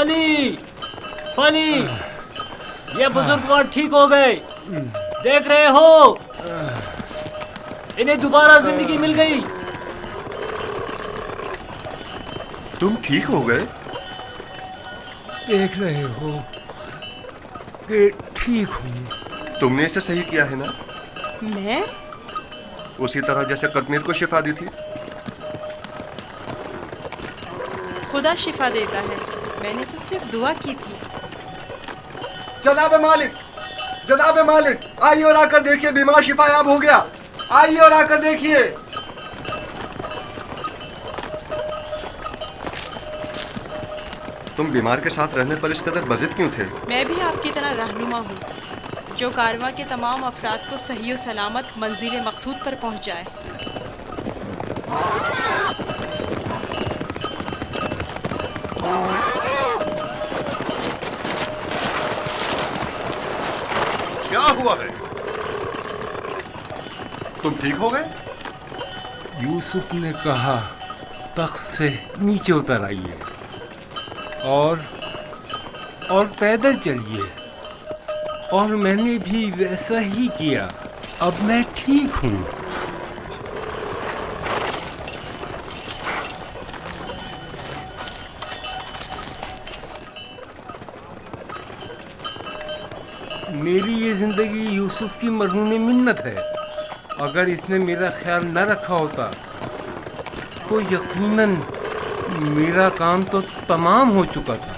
فلی فلی یہ بزرگوار ٹھیک ہو گئے، دیکھ رہے ہو انہیں دوبارہ زندگی مل گئی۔ تم ٹھیک ہو گئے؟ دیکھ رہے ہو کہ ٹھیک ہوں۔ تم نے اسے صحیح کیا ہے نا؟ میں؟ اسی طرح جیسے قطمیر کو شفا دی تھی۔ خدا شفا دیتا ہے، میں نے تو صرف دعا کی تھی۔ جناب مالک، جناب مالک، آئیے اور آ کر دیکھیے بیمار شفا یاب ہو گیا، آئیے اور آ کر دیکھیے۔ تم بیمار کے ساتھ رہنے پر اس قدر بضد کیوں تھے؟ میں بھی آپ کی طرح رہنما ہوں جو کارواں کے تمام افراد کو صحیح و سلامت منزل مقصود پر پہنچائے۔ کیا ہوا ہے؟ تم ٹھیک ہو گئے؟ یوسف نے کہا تخت سے نیچے اتر آئیے اور پیدل چلیے، اور میں نے بھی ویسا ہی کیا۔ اب میں ٹھیک ہوں۔ میری یہ زندگی یوسف کی مرہون منت ہے۔ اگر اس نے میرا خیال نہ رکھا ہوتا تو یقیناً میرا کام تو تمام ہو چکا تھا۔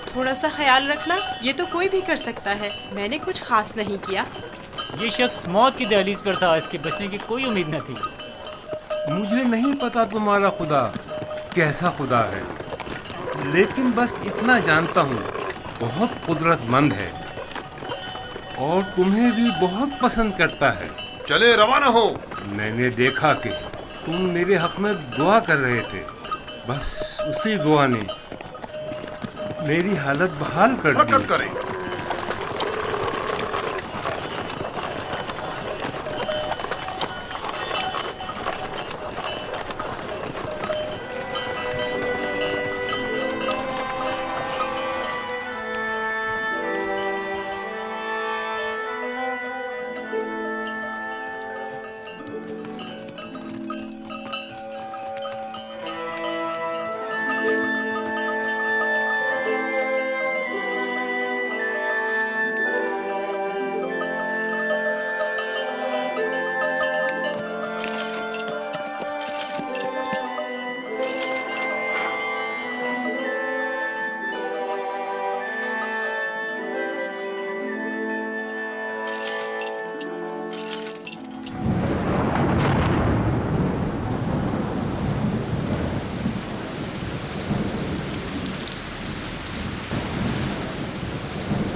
تھوڑا سا خیال رکھنا یہ تو کوئی بھی کر سکتا ہے، میں نے کچھ خاص نہیں کیا۔ یہ شخص موت کی دہلیز پر تھا، اس کے بچنے کی کوئی امید نہ تھی۔ مجھے نہیں پتا تمہارا خدا کیسا خدا ہے، لیکن بس اتنا جانتا ہوں بہت قدرت مند ہے اور تمہیں بھی بہت پسند کرتا ہے۔ چلے روانہ ہو۔ میں نے دیکھا کہ تم میرے حق میں دعا کر رہے تھے، بس اسی دعا نے میری حالت بحال کر دی۔ حرکت کریں۔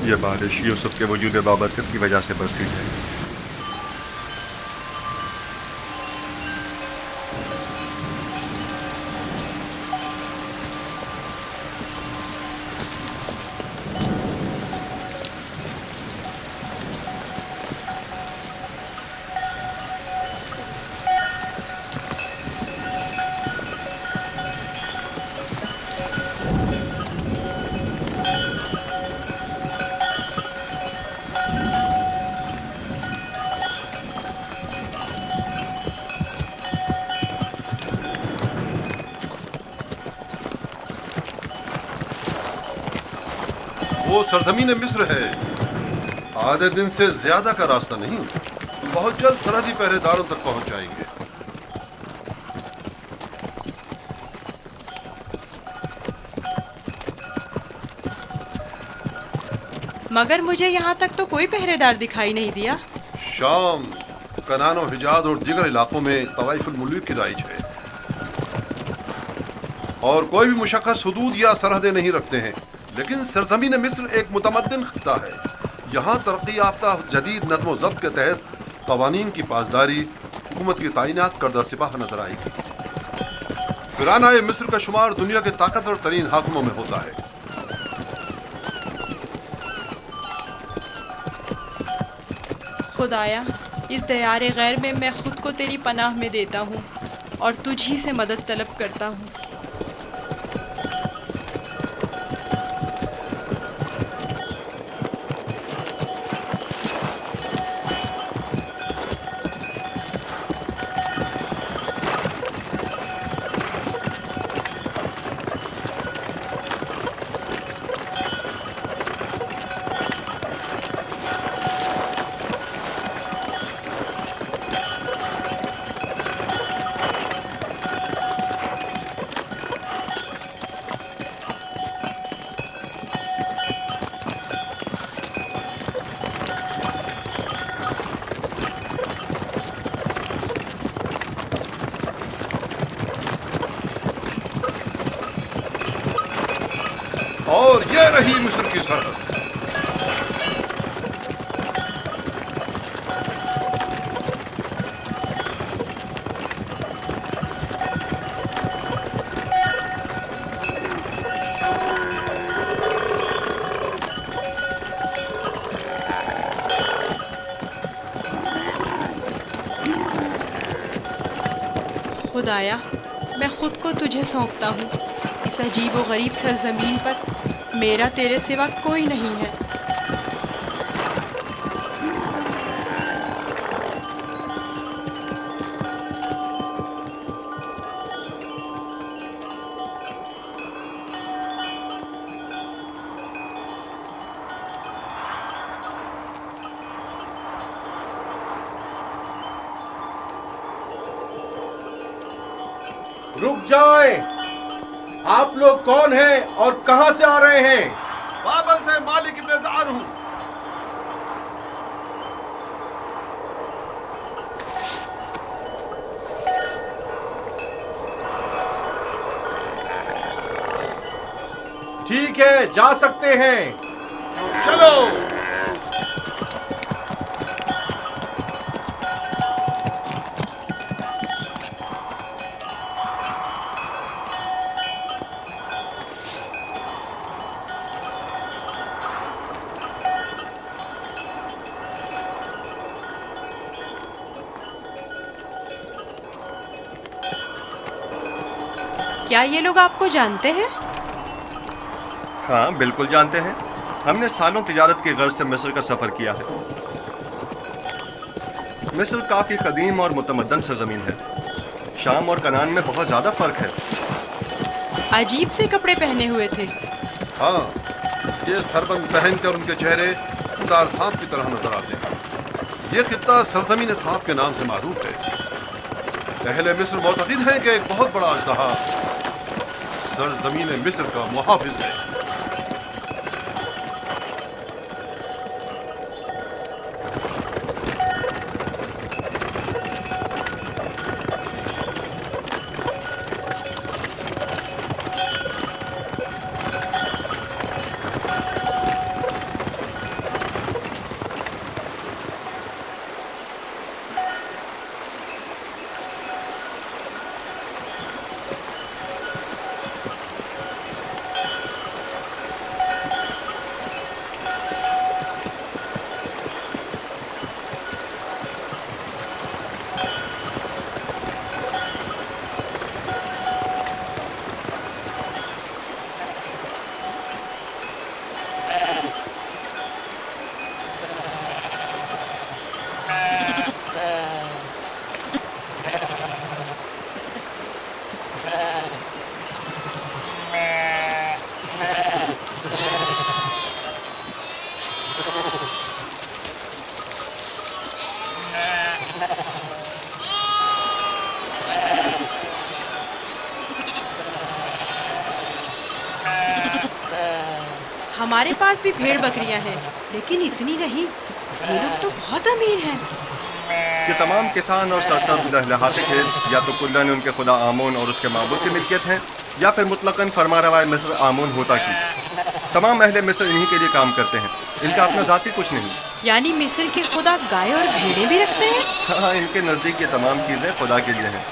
یہ بارش یوسف کے وجود بابرکت کی وجہ سے برسی ہے۔ وہ سرزمین مصر ہے، آدھے دن سے زیادہ کا راستہ نہیں، بہت جلد سرحدی پہرے داروں تک پہنچ جائیں گے۔ مگر مجھے یہاں تک تو کوئی پہرے دار دکھائی نہیں دیا۔ شام، کنعان و حجاز اور دیگر علاقوں میں طوائف الملوک کی رائج ہے، اور کوئی بھی مشخص حدود یا سرحدیں نہیں رکھتے ہیں، لیکن سرزمین مصر ایک متمدن خطہ ہے۔ یہاں ترقی یافتہ جدید نظم و ضبط کے تحت قوانین کی پاسداری، حکومت کی تعینات کردہ سپاہ نظر آئے گی۔ فرعونۂ مصر کا شمار دنیا کے طاقتور ترین حاکموں میں ہوتا ہے۔ خدایا، اس دیار غیر میں میں خود کو تیری پناہ میں دیتا ہوں اور تجھ ہی سے مدد طلب کرتا ہوں۔ یہ رہی مصر کی سرحد. خدایا میں خود کو تجھے سونپتا ہوں. اس عجیب و غریب سرزمین پر میرا تیرے سوا کوئی نہیں ہے. رک جائیں. آپ لوگ کون ہیں اور کہاں سے آ رہے ہیں؟ بابل سے مالک ابن زعر ہوں. ٹھیک ہے، جا سکتے ہیں. چلو. کیا یہ لوگ آپ کو جانتے ہیں؟ ہاں بالکل جانتے ہیں. ہم نے سالوں تجارت کی غرض سے مصر کا سفر کیا ہے. مصر کافی قدیم اور متمدن سرزمین ہے. شام اور کنعان میں بہت زیادہ فرق ہے. عجیب سے کپڑے پہنے ہوئے تھے. ہاں، یہ سربند پہن کر ان کے چہرے دار سانپ کی طرح نظر آتے ہیں. یہ خطہ سرزمین سانپ کے نام سے معروف ہے. اہل مصر معتقد ہیں کہ ایک بہت بڑا اژدہا سرزمین مصر کا محافظ ہے. ہمارے پاس بھی بھیڑ بکریاں ہیں، لیکن اتنی نہیں. یہ لوگ تو بہت امیر ہیں. یہ تمام کسان اور سرسبز لہلہاتے کھیت یا تو کلن ان کے خدا آمون اور اس کے معبود کی ملکیت ہیں، یا پھر مطلقاً فرما روا مصر آمون ہوتا کی. تمام اہل مصر انہی کے لیے کام کرتے ہیں. ان کا اپنا ذاتی کچھ نہیں. یعنی مصر کے خدا گائے اور بھیڑیں بھی رکھتے ہیں؟ ہاں، ان کے نزدیک یہ تمام چیزیں خدا کے لیے ہیں.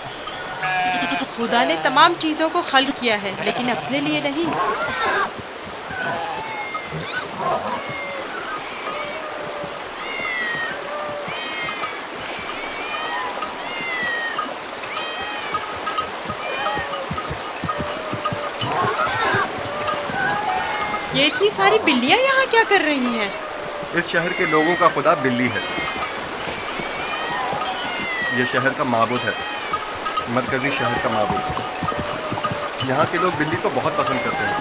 خدا نے تمام چیزوں کو خلق کیا ہے، لیکن اپنے لیے نہیں. یہ اتنی ساری بلیاں یہاں کیا کر رہی ہیں؟ اس شہر کے لوگوں کا خدا بلی ہے. یہ شہر کا معبود ہے، مرکزی شہر کا معبود. یہاں کے لوگ بلی کو بہت پسند کرتے ہیں.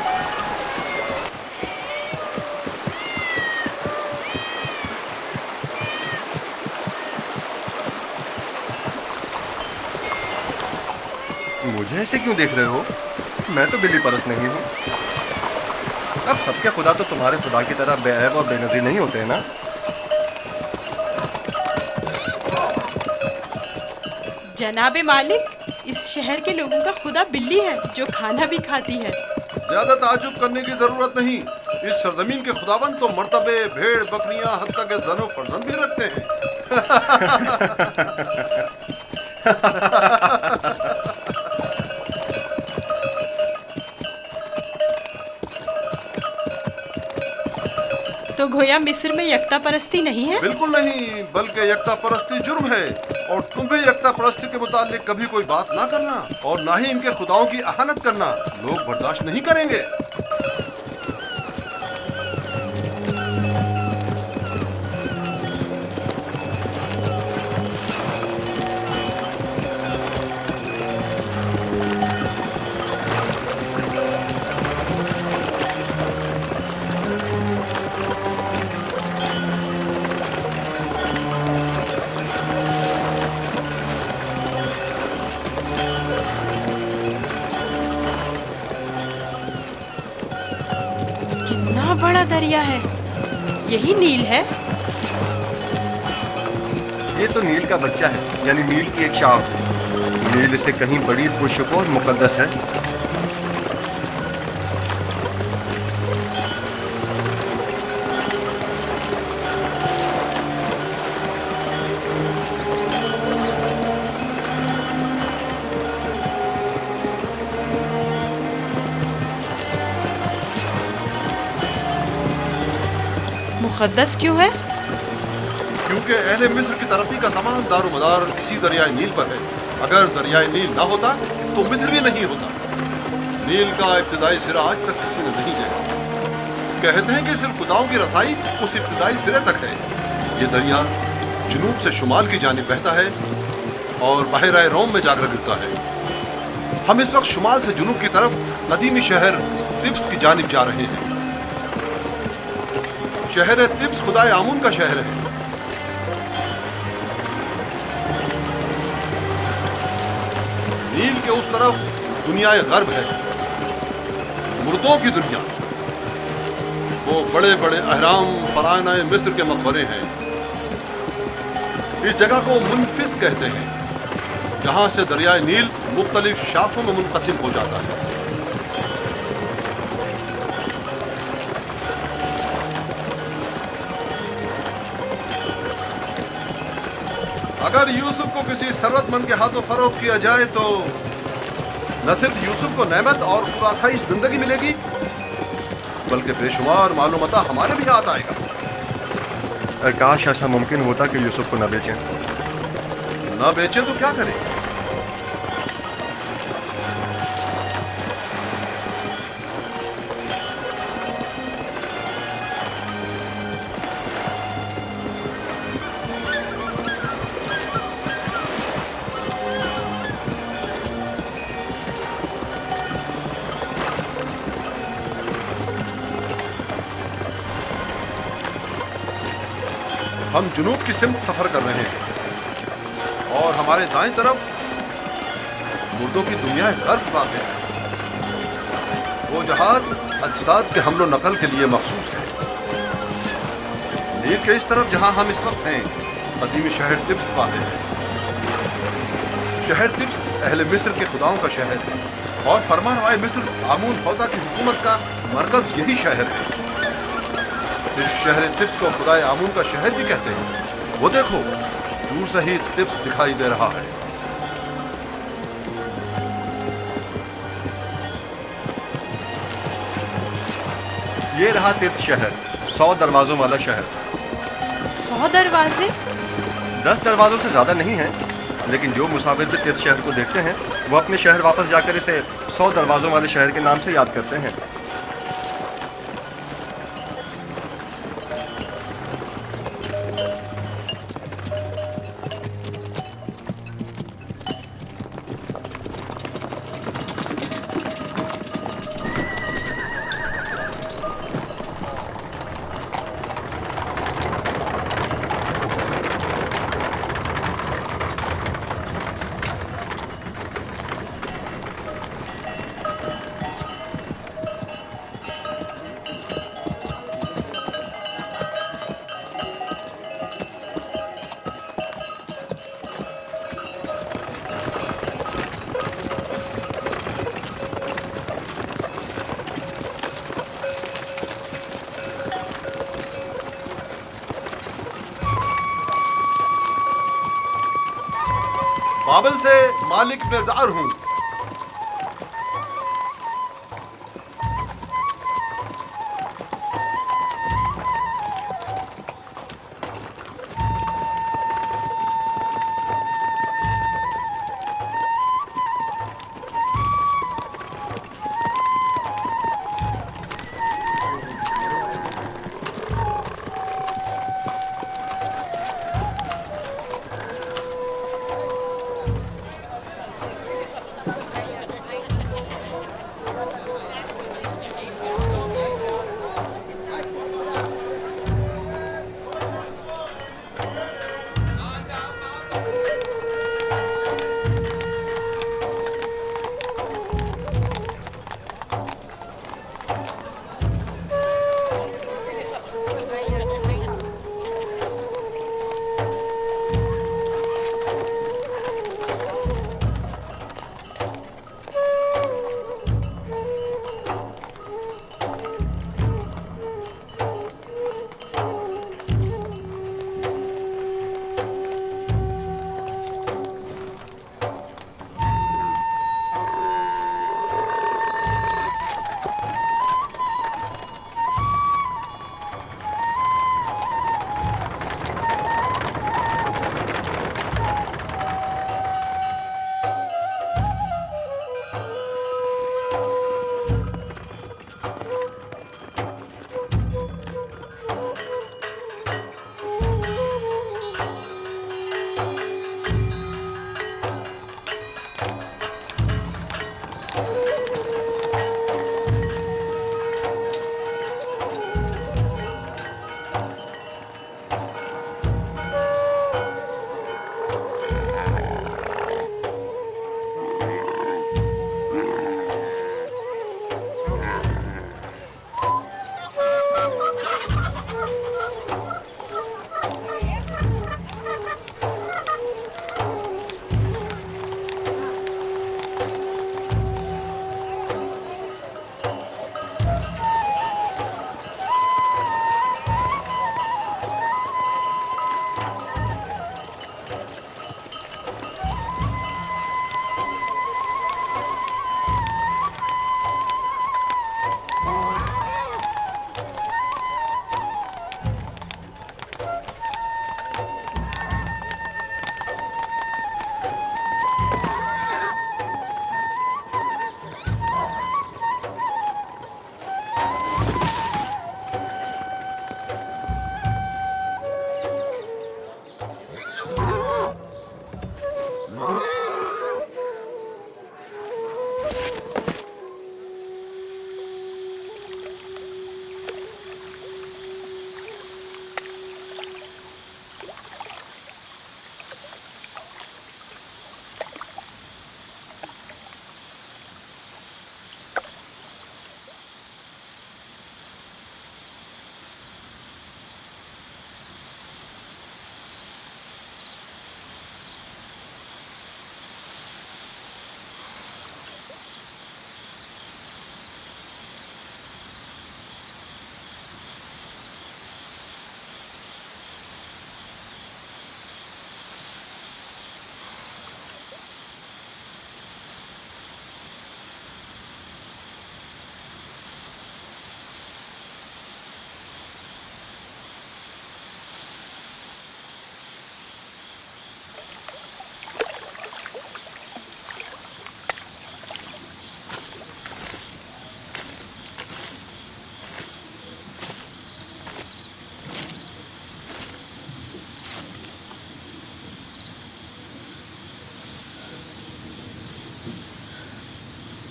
مجھے ایسے کیوں دیکھ رہے ہو؟ میں تو بلی پرست نہیں ہوں. اب سب کے خدا تو تمہارے خدا کی طرح بے عیب اور بے نظیر نہیں ہوتے ہیں نا. جناب مالک، اس شہر کے لوگوں کا خدا بلی ہے جو کھانا بھی کھاتی ہے. زیادہ تعجب کرنے کی ضرورت نہیں. इस सरजमीन के खुदाबंद तो मर्तबे भेड़ बकरियां हत्ता के जनो फर्जंद भी रखते हैं। तो गोया मिस्र में यकता परस्ती नहीं है? बिल्कुल नहीं, बल्कि यकता परस्ती जुर्म है। और तुम भी यकता परस्ती के मुतालिक कभी कोई बात ना करना और ना ही इनके खुदाओं की अहानत करना। लोग बर्दाश्त नहीं करेंगे। कितना बड़ा दरिया है, यही नील है? ये तो नील का बच्चा है, यानी नील की एक शाख। नील इससे कहीं बड़ी पुरशुक और मुकद्दस है। मुकद्दस क्यों है? क्योंकि अहले मिस्र की तरक्की का तमाम दारोमदार इसी दरियाए नील पर है। अगर दरियाए नील ना होता तो मिस्र भी नहीं होता। नील का इब्तिदाई सिरा आज तक किसी ने नहीं देखा। कहते हैं कि सिर्फ खुदाओं की रसाई उस इब्तिदाई सिरे तक है। ये दरिया जुनूब से शुमाल की जानिब बहता है और बहरा रोम में जाकर गिरता है। हम इस वक्त शुमाल से जुनूब की तरफ कदीमी शहर तिब्स की जानिब जा रहे हैं। शहर तिब्स खुदाए आमून का शहर है। नील के उस तरफ दुनियाए गर्ब है, मुर्दों की दुनिया। वो बड़े बड़े अहराम फराना मिस्र के मकबरे हैं। इस जगह को मुनफिस कहते हैं, जहां से दरियाए नील मुख्तलिफ शाखों में मुनक़सिम हो जाता है। अगर यूसुफ को किसी सरवतमंद के हाथों फरोख्त किया जाए तो न सिर्फ यूसुफ को नेमत और खुदासाइश जिंदगी मिलेगी, बल्कि बेशुमार मालूमता हमारे भी हाथ आएगा। काश ऐसा मुमकिन होता कि यूसुफ को न बेचें। न बेचे तो क्या करें? हम जुनूब की सिमत सफर कर रहे हैं और हमारे दाएं तरफ मुर्दों की दुनिया गर्भ वाक़ है। वो जहाज अजसाद के हमलो नकल के लिए मखसूस है। नील के इस तरफ जहां हम इस वक्त हैं, कदीमी शहर तिब्स वाक़ है। शहर तिब्स अहले मिस्र के खुदाओं का शहर है और फरमानवाए मिस्र आमून हौदा की हुकूमत का मरकज यही शहर है। इस शहर तिब्स को खुदाए आमून का शहर भी कहते हैं। वो देखो, दूर से ही तिब्स दिखाई दे रहा है। ये रहा तिब्स शहर, 100 दरवाजों वाला शहर। 100 दरवाजे? 10 दरवाजों से ज्यादा नहीं है, लेकिन जो मुसाफिर भी तिब्स शहर को देखते हैं वो अपने शहर वापस जाकर इसे 100 दरवाजों वाले शहर के नाम से याद करते हैं। بابل سے مالک بن زعر ہوں.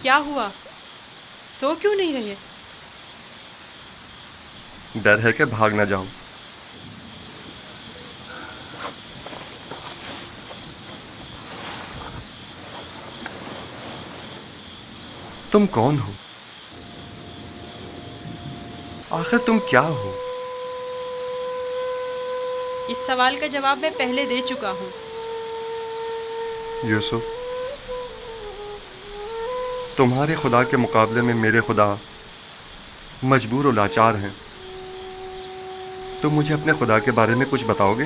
کیا ہوا؟ سو کیوں نہیں رہے؟ ڈر ہے کہ بھاگ نہ جاؤں. تم کون ہو؟ آخر تم کیا ہو؟ اس سوال کا جواب میں پہلے دے چکا ہوں. یوسف، تمہارے خدا کے مقابلے میں میرے خدا مجبور و لاچار ہیں. تم مجھے اپنے خدا کے بارے میں کچھ بتاؤ گے؟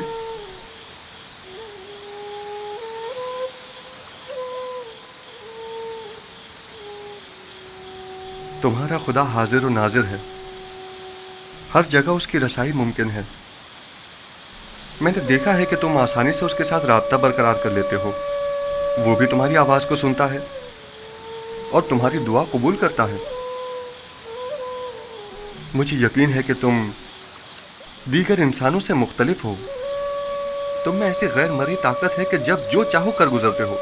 तुम्हारा खुदा हाजिर और नाजिर है, हर जगह उसकी रसाई मुमकिन है। मैंने देखा है कि तुम आसानी से उसके साथ राब्ता बरकरार कर लेते हो। वो भी तुम्हारी आवाज़ को सुनता है और तुम्हारी दुआ कबूल करता है। मुझे यकीन है कि तुम दीगर इंसानों से मुख्तलिफ हो। तुम में ऐसी गैर मरी ताकत है कि जब जो चाहो कर गुजरते हो।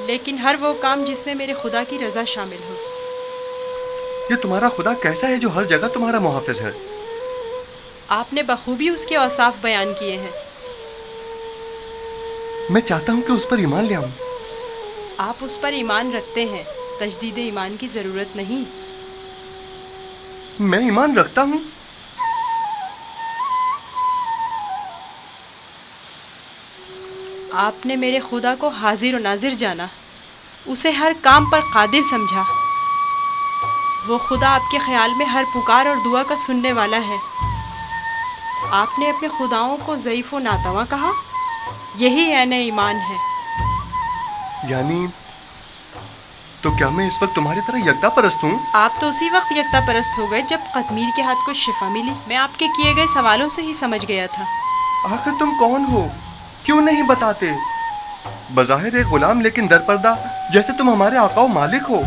लेकिन हर वो काम जिसमें मेरे खुदा की रज़ा शामिल हो। ये तुम्हारा खुदा कैसा है जो हर जगह तुम्हारा मुहाफिज है? आपने बखूबी उसके औसाफ बयान किए हैं। मैं चाहता हूं कि उस पर ईमान ले आऊं। आप उस पर ईमान रखते हैं, तजदीद ईमान की ज़रूरत नहीं। मैं ईमान रखता हूं। आपने मेरे खुदा को हाजिर और नाजिर जाना, उसे हर काम पर कादिर समझा। वो खुदा आपके ख्याल में हर पुकार और दुआ का सुनने वाला है। आपने अपने खुदाओं को ज़ईफ़ व नातवा कहा, यही ऐन ईमान है। यानी तो क्या मैं इस वक्त तुम्हारी तरह यकता परस्त हूँ? आप तो उसी वक्त यकता परस्त हो गए जब कतमीर के हाथ को शिफा मिली। मैं आपके किए गए सवालों से ही समझ गया था। आखिर तुम कौन हो? क्यों नहीं बताते? बज़ाहिर एक गुलाम लेकिन दरपर्दा, जैसे तुम हमारे आका व मालिक हो।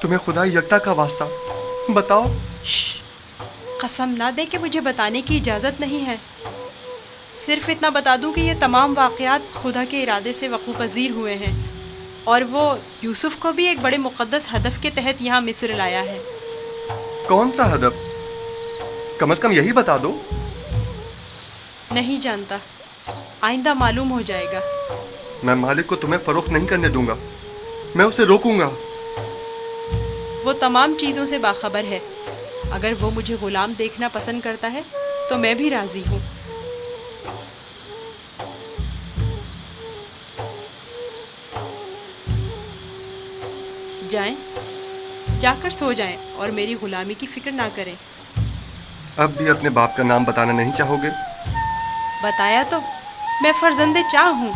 तुम्हें खुदा यकता का वास्ता बताओ। कसम ना दे कि मुझे बताने की इजाज़त नहीं है। सिर्फ इतना बता दूं कि ये तमाम वाक़यात खुदा के इरादे से वक़ू पज़ीर हुए हैं और वो यूसुफ को भी एक बड़े मुक़द्दस हदफ के तहत यहाँ मिस्र लाया है। कौन सा हदफ? कम से कम यही बता दो। नहीं जानता, आइंदा मालूम हो जाएगा। मैं मालिक को तुम्हें फरोख्त नहीं करने दूंगा। मैं उसे रोकूंगा। वो तमाम चीज़ों से बाखबर है। अगर वो मुझे गुलाम देखना पसंद करता है तो मैं भी राज़ी हूँ। जाएं, जाकर सो जाएं और मेरी गुलामी की फिक्र ना करें। अब भी अपने बाप का नाम बताना नहीं चाहोगे? बताया तो, मैं फर्जंदे चाह हूँ।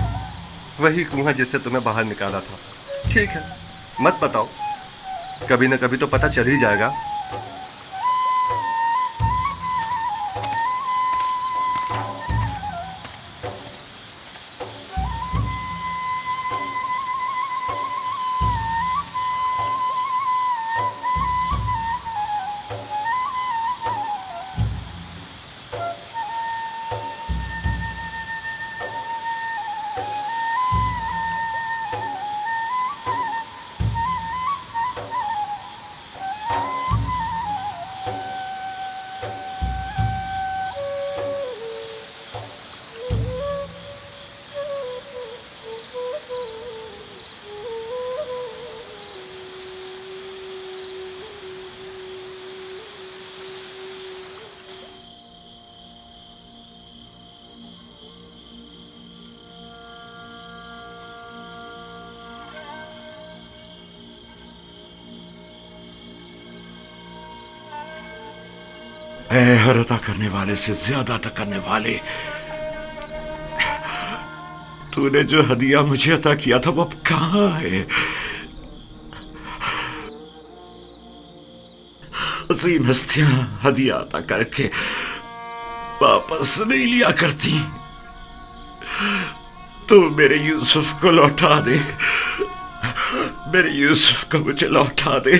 वही कुआं जिससे तुम्हें बाहर निकाला था। ठीक है, मत बताओ, कभी न कभी तो पता चल ही जाएगा। ऐ हर अता करने वाले से ज्यादा अता करने वाले, तूने जो हदिया मुझे अता किया था वो अब कहाँ है? अजीम हस्तियां हदिया अता करके वापस नहीं लिया करती। तो मेरे यूसुफ को लौटा दे, मेरे यूसुफ को मुझे लौटा दे।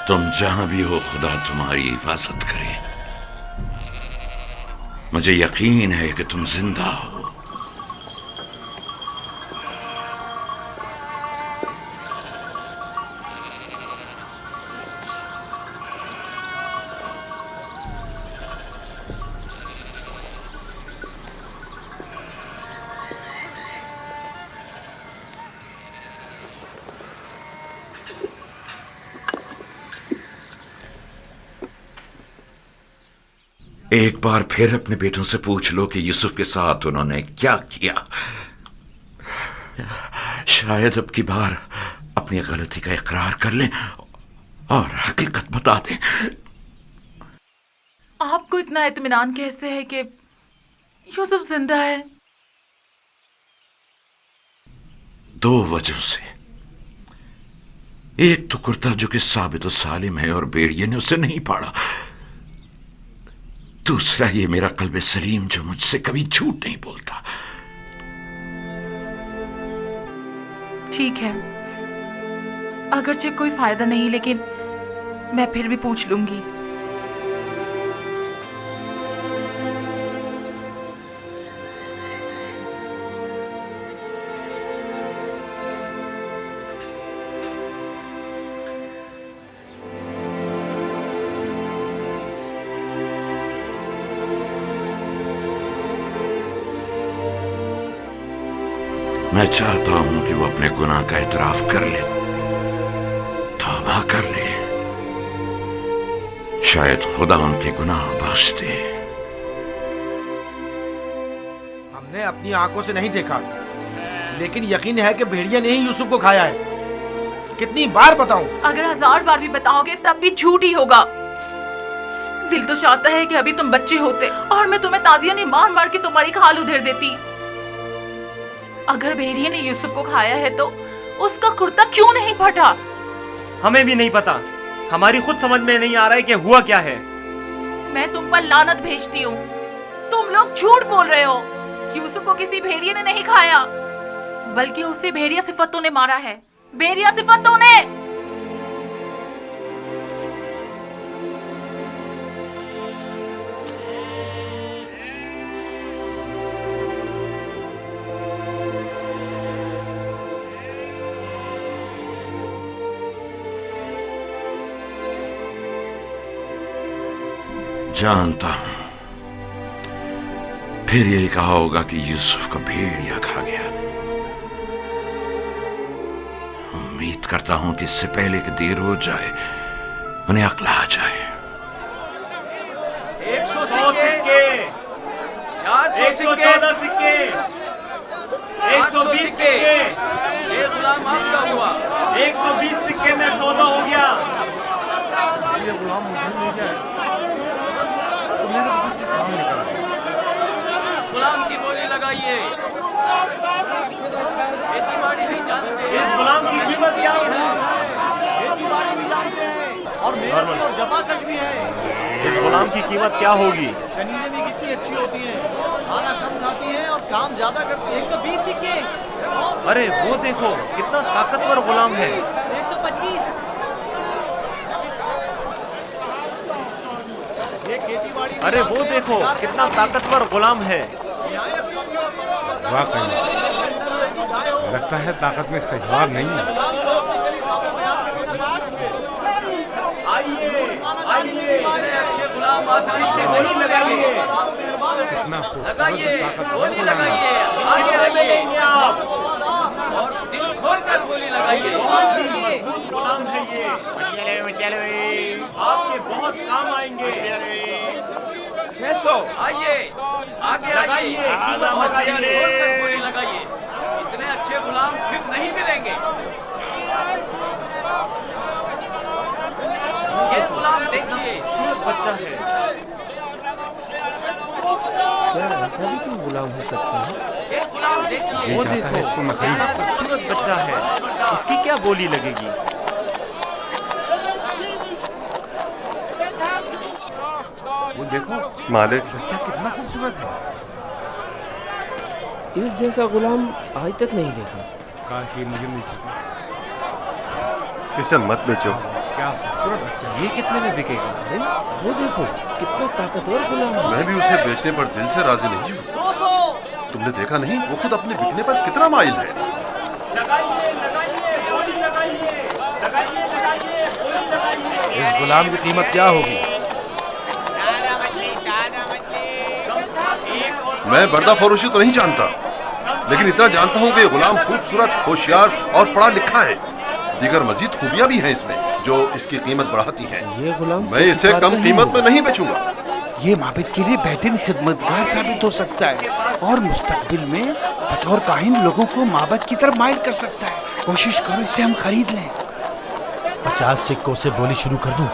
तुम जहां भी हो, खुदा तुम्हारी हिफाजत करे। मुझे यकीन है कि तुम जिंदा हो। एक बार फिर अपने बेटों से पूछ लो कि यूसुफ के साथ उन्होंने क्या किया। शायद अब की बार अपनी गलती का इकरार कर लें और हकीकत बता दें। आपको इतना इत्मीनान कैसे है कि यूसुफ जिंदा है? 2 वजहों से। एक तो कुर्ता जो कि साबित और सालिम है और भेड़िए ने उसे नहीं पाड़ा। दूसरा ये मेरा कल्बे सलीम जो मुझसे कभी झूठ नहीं बोलता। ठीक है, अगरचे कोई फायदा नहीं, लेकिन मैं फिर भी पूछ लूंगी। मैं चाहता हूं कि वो अपने गुनाह का इतराफ कर ले, तौबा कर ले। शायद खुदा उनके गुनाह बख्श दे। हमने अपनी आंखों से नहीं देखा, लेकिन यकीन है कि भेड़िया ने ही यूसुफ को खाया है। कितनी बार बताऊं? अगर 1000 बार भी बताओगे तब भी झूठ ही होगा। दिल तो चाहता है कि अभी तुम बच्चे होते और मैं तुम्हें ताजिया ने मार मार के तुम्हारी खाल उधेड़ देती। अगर भेड़िए ने यूसुफ को खाया है तो उसका कुर्ता क्यों नहीं फटा? हमें भी नहीं पता। हमारी खुद समझ में नहीं आ रहा है कि हुआ क्या है। मैं तुम पर लानत भेजती हूँ। तुम लोग झूठ बोल रहे हो। यूसुफ को किसी भेड़िए ने नहीं खाया, बल्कि उसे भेड़िया सिफतों ने मारा है। भेड़िया सिफतों ने। जानता हूं फिर यही कहा होगा कि यूसुफ को भेड़िया खा गया। उम्मीद करता हूं कि इससे पहले कि देर हो जाए उन्हें अक्ल आ जाए। 100 सिक्के, 114 सिक्के, 120 सिक्के। ये गुलाम आपका हुआ। 120 सिक्के में सौदा हो गया। ये गुलाम मुझे मिल जाए तो मेरे पास से काम निकल जाए। गुलाम की बोली लगाइए। खेती बाड़ी भी जानते हैं। इस गुलाम की कीमत क्या है? खेती बाड़ी भी जानते हैं और मेहनती और जफाकश भी है। इस गुलाम की कीमत क्या होगी? कनीजें भी कितनी अच्छी होती हैं, खाना कम खाती हैं और काम ज्यादा करती हैं। 120 सिक्के। अरे वो देखो कितना ताकतवर गुलाम है। 125। ये खेती बाड़ी। अरे वो देखो कितना ताकतवर गुलाम है। वाकई लगता है ताकत में इसका जवाब नहीं है। आइए आइए, अच्छे गुलाम आसानी से गोली लगाइए। कितना लगाइए, गोली लगाइए। आगे आइए आप और दिल खोलकर गोली लगाइए। बहुत ही मजबूत गुलाम है ये। आपके बहुत काम आएंगे। 600। आइए आगे आइए, खोलकर गोली लगाइए। इतने अच्छे गुलाम फिर नहीं मिलेंगे। ये गुलाम देखिए, खूबसूरत बच्चा है। क्या ऐसा भी कोई गुलाम हो सकता है? ये गुलाम देखिए, वो देखो कितना खूबसूरत बच्चा है। इसकी क्या बोली लगेगी? वो देखो मालिक, बच्चा कितना खूबसूरत है। इस जैसा गुलाम आज तक नहीं देखा। काश ये मुझे मिल सके। इसे मत बेचो। क्या खूबसूरत बच्चा है। ये कितने में बिकेगा? अरे वो देखो कितना ताकतवर गुलाम है। मैं भी उसे बेचने पर दिल से राजी नहीं हूँ। 200। तुमने देखा नहीं वो खुद अपने बिकने पर कितना माइल है। लगाइए लगाइए, गोली लगाइए। लगाइए लगाइए, गोली लगाइए। इस गुलाम की कीमत क्या होगी? मैं बर्दा फरोशी तो नहीं जानता, लेकिन इतना जानता हूँ कि ये गुलाम खूबसूरत, होशियार और पढ़ा लिखा है। दीगर मजीद खूबियां भी हैं इसमें जो इसकी कीमत बढ़ाती हैं। ये गुलाम मैं इसे कम कीमत में नहीं बेचूंगा। یہ معبد کے لیے بہترین خدمتگار ثابت ہو سکتا ہے اور مستقبل میں بطور کاہن لوگوں کو معبد کی طرف مائل کر سکتا ہے. کوشش کرو اسے ہم خرید لیں. 50 سکوں سے بولی شروع کر دوں.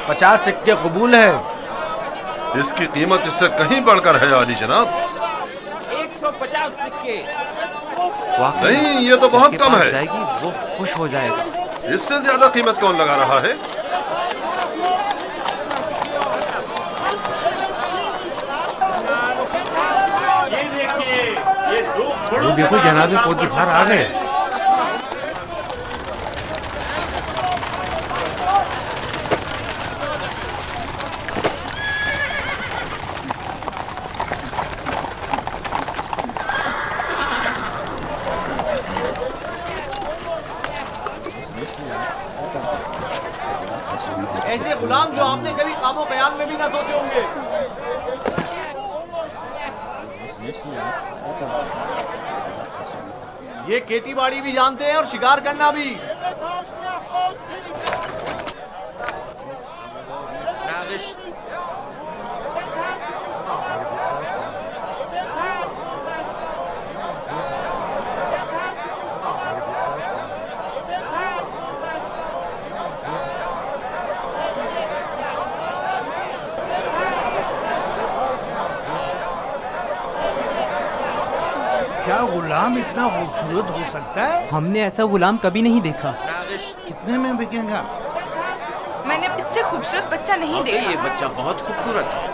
50 سکے قبول ہے. اس کی قیمت اس سے کہیں بڑھ کر ہے عالی جناب. 150 سکے. نہیں یہ تو بہت کم ہے. جائے گی وہ خوش ہو جائے گا. اس سے زیادہ قیمت کون لگا رہا ہے؟ دیکھو جناب پوتیفار آ گئے. ایسے غلام جو آپ نے کبھی خواب و خیال میں بھی نہ سوچے ہوں گے. یہ کھیتی باڑی بھی جانتے ہیں اور شکار کرنا بھی. کیا غلام اتنا خوبصورت ہو سکتا ہے؟ ہم نے ایسا غلام کبھی نہیں دیکھا. کتنے میں بکے گا؟ میں نے اس سے خوبصورت بچہ نہیں دیکھا. یہ بچہ بہت خوبصورت ہے.